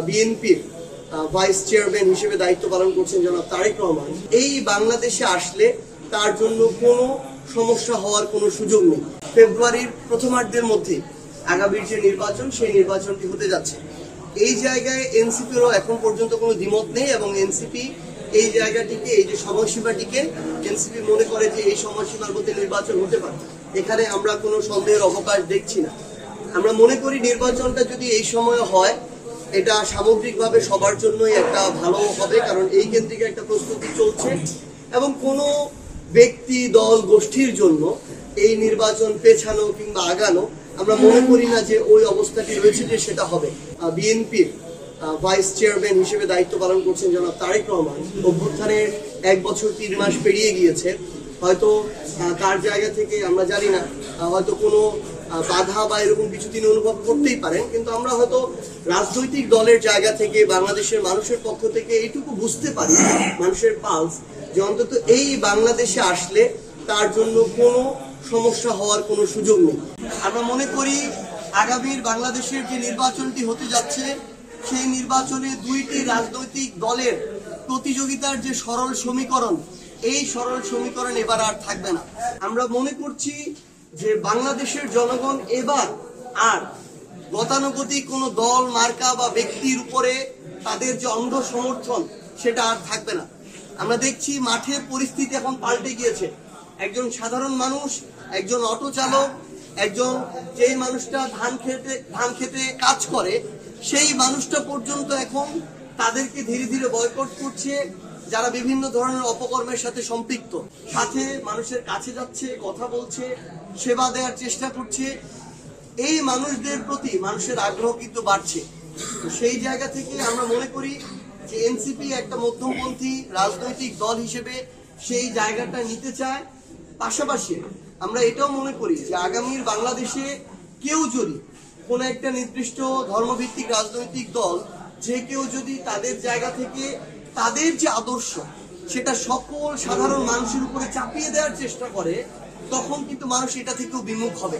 বিএনপির vice chairman হিসেবে দায়িত্ব পালন করছেন জনাব তারেক রহমান, এই বাংলাদেশে আসলে তার জন্য কোনো সমস্যা হওয়ার কোনো সুযোগ নেই। ফেব্রুয়ারির প্রথমার্ধের মধ্যে আগামীর যে নির্বাচন, সেই নির্বাচনটি হতে যাচ্ছে। এই জায়গায় এনসিপিরও এখন পর্যন্ত কোনো দ্বিমত নেই এবং এনসিপি এই জায়গাটিকে, এই যে সময়সীমাটিকে এনসিপি মনে করে যে এই সময়সীমার মধ্যে নির্বাচন হতে পারে। এখানে আমরা কোনো সন্দেহের অবকাশ দেখছি না। আমরা মনে করি নির্বাচনটা যদি এই সময়ে হয়, এটা সামগ্রিকভাবে সবার জন্যই একটা ভালো হবে, কারণ এই কেন্দ্রিক একটা প্রস্তুতি চলছে এবং কোনো ব্যক্তি, দল, গোষ্ঠীর জন্য এই নির্বাচন পেছানো কিংবা আগানো আমরা মনে করি না যে ওই অবস্থাটি রয়েছে যে সেটা হবে। বিএনপির ভাইস চেয়ারম্যান হিসেবে দায়িত্ব পালন করছেন জনাব তারেক রহমান। অভ্যুত্থানের 1 বছর 3 মাস পেরিয়ে গিয়েছে। হয়তো তার জায়গা থেকে আমরা জানি না, হয়তো কোনো বাধা বা এরকম কিছু তিনি অনুভব করতেই পারেন, কিন্তু আমরা হয়তো রাজনৈতিক দলের জায়গা থেকে, বাংলাদেশের মানুষের পক্ষ থেকে এইটুকু বুঝতে পারি, মানুষের পালস, যে অন্তত এই বাংলাদেশে আসলে তার জন্য কোনো সমস্যা হওয়ার কোনো সুযোগ নেই। আমরা মনে করি আগামীর বাংলাদেশের যে নির্বাচনটি হতে যাচ্ছে, সেই নির্বাচনে দুইটি রাজনৈতিক দলের প্রতিযোগিতার যে সরল সমীকরণ, এই সরল সমীকরণ এবার আর থাকবে না। আমরা মনে করছি যে বাংলাদেশের জনগণ এবার আর গতানুগতিক কোনো দল, মার্কা বা ব্যক্তির উপরে তাদের যে অন্ধ সমর্থন, সেটা আর থাকবে না। আমরা দেখছি মাঠের পরিস্থিতি এখন পাল্টে গিয়েছে। একজন সাধারণ মানুষ, একজন অটো চালক, একজন যেই মানুষটা ধান খেতে কাজ করে, সেই মানুষটা পর্যন্ত এখন তাদেরকে ধীরে ধীরে বয়কট করছে, যারা বিভিন্ন ধরনের অপকর্মের সাথে সম্পৃক্ত। সাথে মানুষের কাছে যাচ্ছে, কথা বলছে, সেবা দেওয়ার চেষ্টা করছে। এই মানুষদের প্রতি মানুষের আগ্রহ কিন্তু বাড়ছে। তো সেই জায়গা থেকে আমরা মনে করি যে এনসিপি একটা মধ্যমপন্থী রাজনৈতিক দল হিসেবে সেই জায়গাটা নিতে চায়। পাশাপাশি আমরা এটাও মনে করি যে আগামীর বাংলাদেশে কেউ যদি কোনো একটা নির্দিষ্ট ধর্মভিত্তিক রাজনৈতিক দল, যে কেউ যদি তাদের জায়গা থেকে তাদের যে আদর্শ, সেটা সকল সাধারণ মানুষের উপরে চাপিয়ে দেওয়ার চেষ্টা করে, তখন কিন্তু মানুষ এটা থেকেও বিমুখ হবে।